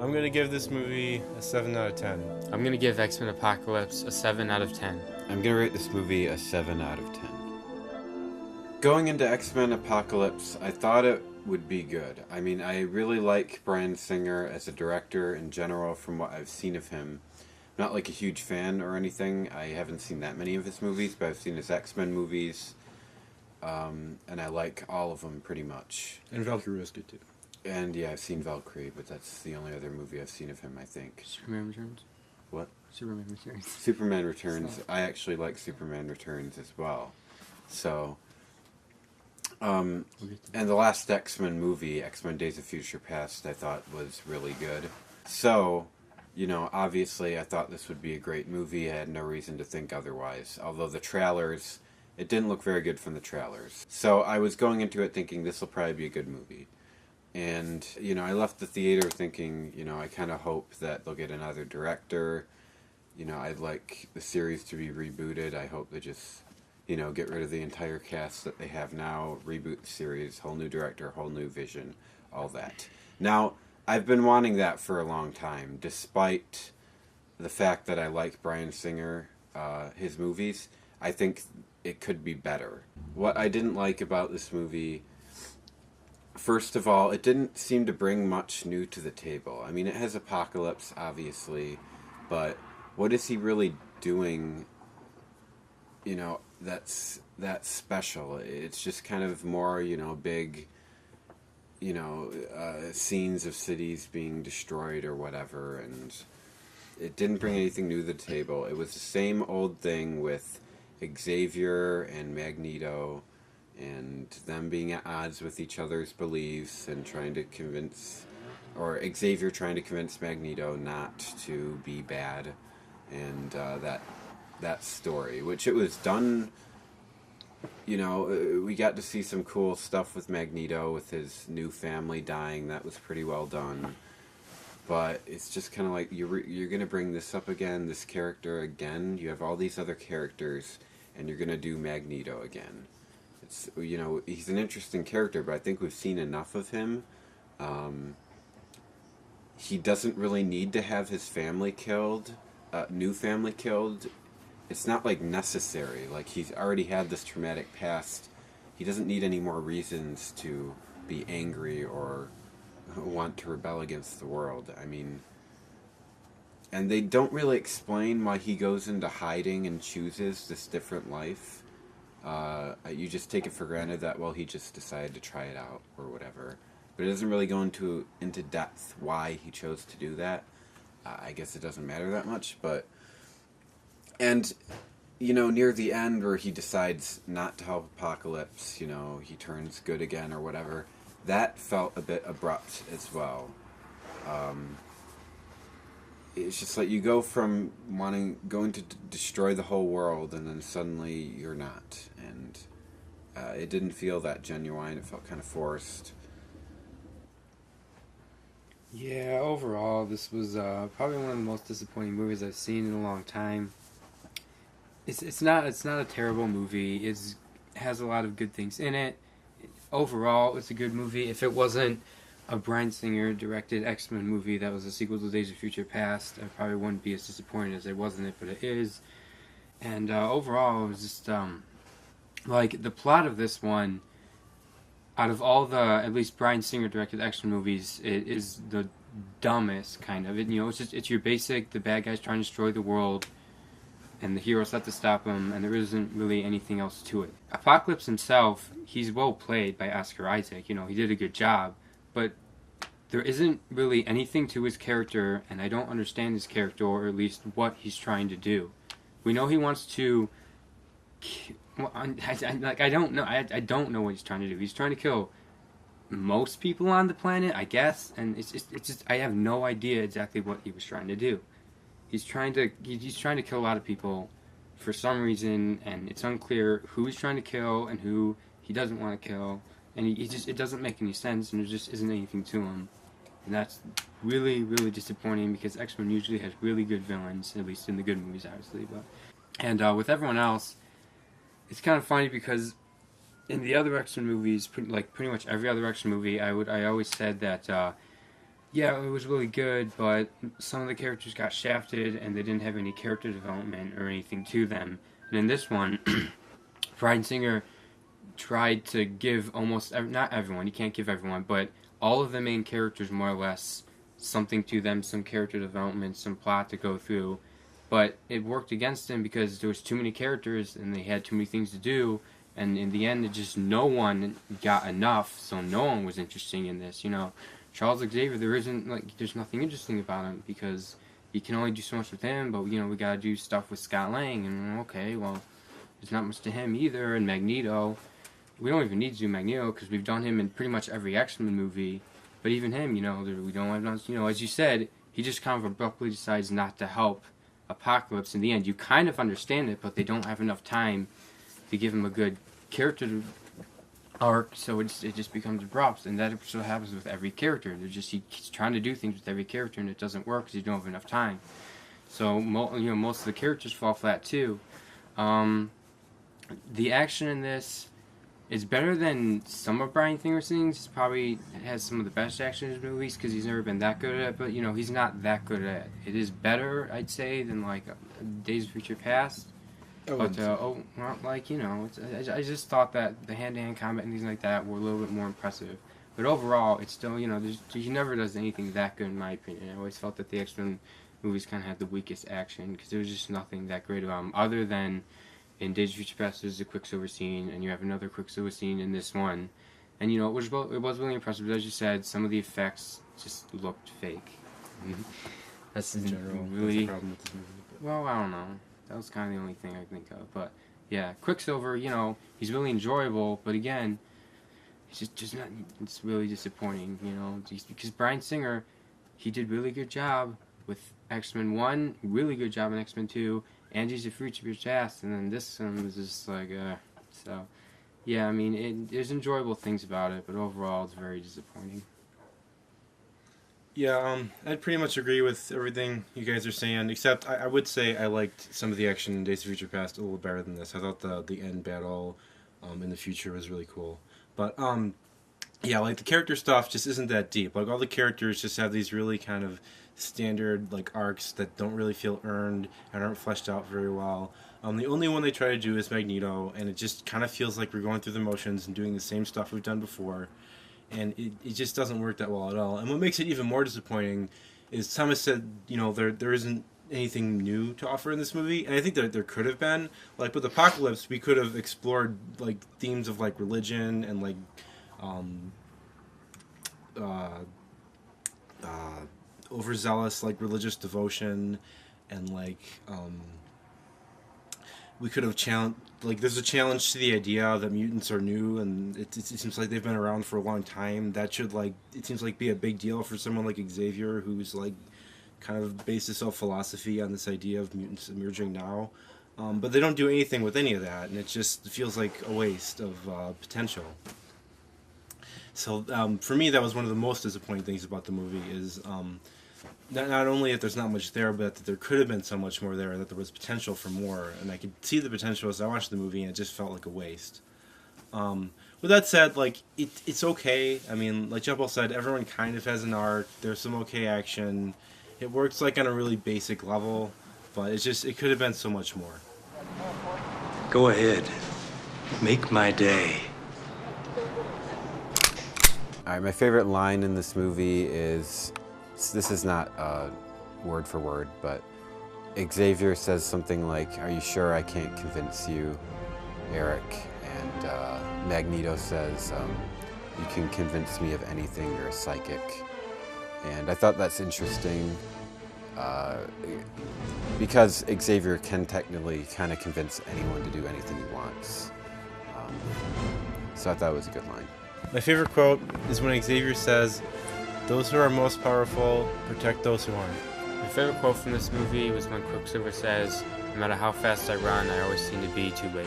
I'm gonna give this movie a 7 out of 10. I'm gonna give X-Men Apocalypse a 7 out of 10. I'm gonna rate this movie a 7 out of 10. Going into X-Men Apocalypse, I thought it would be good. I mean, I really like Bryan Singer as a director in general from what I've seen of him. I'm not like a huge fan or anything. I haven't seen that many of his movies, but I've seen his X-Men movies, and I like all of them pretty much. And Valkyrie was good too. And yeah, I've seen Valkyrie, but that's the only other movie I've seen of him, I think. Superman Returns? What? Superman Returns. Superman Returns. I actually like Superman Returns as well. So, and the last X-Men movie, X-Men Days of Future Past, I thought was really good. So, you know, obviously I thought this would be a great movie. I had no reason to think otherwise. Although the trailers, it didn't look very good from the trailers. So I was going into it thinking this will probably be a good movie. And, you know, I left the theater thinking, you know, I kind of hope that they'll get another director. You know, I'd like the series to be rebooted. I hope they just, you know, get rid of the entire cast that they have now, reboot the series, whole new director, whole new vision, all that. Now, I've been wanting that for a long time, despite the fact that I like Bryan Singer, his movies. I think it could be better. What I didn't like about this movie, first of all, it didn't seem to bring much new to the table. I mean, it has Apocalypse, obviously, but what is he really doing, you know, that's special? It's just kind of more, you know, big, you know, scenes of cities being destroyed or whatever, and it didn't bring anything new to the table. It was the same old thing with Xavier and Magneto, and them being at odds with each other's beliefs and trying to convince, or Xavier trying to convince Magneto not to be bad, and that story, which it was done, you know, we got to see some cool stuff with Magneto, with his new family dying. That was pretty well done. But it's just kind of like, you're going to bring this up again, this character again. You have all these other characters, and you're going to do Magneto again. It's, you know, he's an interesting character, but I think we've seen enough of him. He doesn't really need to have his family killed, new family killed. It's not, like, necessary. Like, he's already had this traumatic past. He doesn't need any more reasons to be angry or want to rebel against the world. I mean, and they don't really explain why he goes into hiding and chooses this different life. You just take it for granted that, well, he just decided to try it out or whatever. But it doesn't really go into depth why he chose to do that. I guess it doesn't matter that much, but... And, you know, near the end where he decides not to help Apocalypse, you know, he turns good again or whatever, that felt a bit abrupt as well. It's just like you go from going to destroy the whole world, and then suddenly you're not. And it didn't feel that genuine. It felt kind of forced. Yeah, overall, this was probably one of the most disappointing movies I've seen in a long time. It's not a terrible movie. It has a lot of good things in it. Overall, it's a good movie. If it wasn't a Bryan Singer directed X-Men movie that was a sequel to Days of Future Past, I probably wouldn't be as disappointed as it was in it, but it is. And overall, it was just like the plot of this one. Out of all the at least Bryan Singer directed X-Men movies, it is the dumbest kind of. It's your basic, the bad guys trying to destroy the world, and the heroes have to stop him, and there isn't really anything else to it. Apocalypse himself, he's well played by Oscar Isaac. You know, he did a good job, but there isn't really anything to his character, and I don't understand his character, or at least what he's trying to do. We know he wants to... I don't know. I don't know what he's trying to do. He's trying to kill most people on the planet, I guess, and it's just I have no idea exactly what he was trying to do. He's trying to kill a lot of people for some reason, and it's unclear who he's trying to kill and who he doesn't want to kill, and it doesn't make any sense, and there just isn't anything to him, and that's really, really disappointing because X-Men usually has really good villains, at least in the good movies, obviously. And with everyone else, it's kind of funny because in the other X-Men movies, pretty much every other X-Men movie, I always said that Yeah, it was really good, but some of the characters got shafted and they didn't have any character development or anything to them. And in this one, Bryan Singer tried to give almost not everyone, you can't give everyone, but all of the main characters more or less something to them, some character development, some plot to go through. But it worked against him because there was too many characters and they had too many things to do. And in the end, it just no one got enough, so no one was interesting in this. You know, Charles Xavier, there's nothing interesting about him because you can only do so much with him. But we gotta do stuff with Scott Lang, and okay, well, there's not much to him either. And Magneto, we don't even need to do Magneto because we've done him in pretty much every X-Men movie. But even him, we don't have, as you said, he just kind of abruptly decides not to help Apocalypse in the end. You kind of understand it, but they don't have enough time to give him a good character arc, so it just becomes abrupt, and that's what happens with every character. He's trying to do things with every character, and it doesn't work because you don't have enough time. So most of the characters fall flat too. The action in this is better than some of Bryan Singer's things. It probably has some of the best action in his movies because he's never been that good at it. But he's not that good at it. It is better, I'd say, than like Days of Future Past. But I just thought that the hand-to-hand combat and things like that were a little bit more impressive. But overall, it's still he never does anything that good in my opinion. I always felt that the X-Men movies kind of had the weakest action because there was just nothing that great about them other than in Days of Future Past there's a Quicksilver scene and you have another Quicksilver scene in this one, and it was really impressive. But as you said, some of the effects just looked fake. That's in general really that's the problem with this movie. Well, I don't know. That was kind of the only thing I think of. But yeah, Quicksilver, he's really enjoyable, but again, it's just not. It's really disappointing, because Bryan Singer, he did really good job with X-Men 1, really good job in X-Men 2, and Days of Future Past, and then this one was just like, so. Yeah, I mean, there's enjoyable things about it, but overall, it's very disappointing. Yeah, I'd pretty much agree with everything you guys are saying, except I would say I liked some of the action in Days of Future Past a little better than this. I thought the end battle in the future was really cool. But, yeah, like the character stuff just isn't that deep. Like all the characters just have these really kind of standard like arcs that don't really feel earned and aren't fleshed out very well. The only one they try to do is Magneto, and it just kind of feels like we're going through the motions and doing the same stuff we've done before. And it just doesn't work that well at all. And what makes it even more disappointing is Thomas said, there isn't anything new to offer in this movie, and I think that there could have been. Like with Apocalypse, we could have explored like themes of like religion and like overzealous like religious devotion, and like we could have there's a challenge to the idea that mutants are new, and it seems like they've been around for a long time. That should it seems like be a big deal for someone like Xavier, who's like kind of based his whole philosophy on this idea of mutants emerging now. But they don't do anything with any of that, and it just feels like a waste of potential. So for me, that was one of the most disappointing things about the movie is not only that there's not much there, but that there could have been so much more there, that there was potential for more, and I could see the potential as I watched the movie, and it just felt like a waste. With that said, like it's okay. I mean, like Jumbo said, everyone kind of has an arc. There's some okay action. It works like on a really basic level, but it could have been so much more. Go ahead, make my day. All right, my favorite line in this movie is. This is not word for word, but Xavier says something like, "Are you sure I can't convince you, Eric?" And Magneto says, "You can convince me of anything, you're a psychic." And I thought that's interesting because Xavier can technically kind of convince anyone to do anything he wants. So I thought it was a good line. My favorite quote is when Xavier says, "Those who are most powerful protect those who aren't." My favorite quote from this movie was when Quicksilver says, "No matter how fast I run, I always seem to be too late."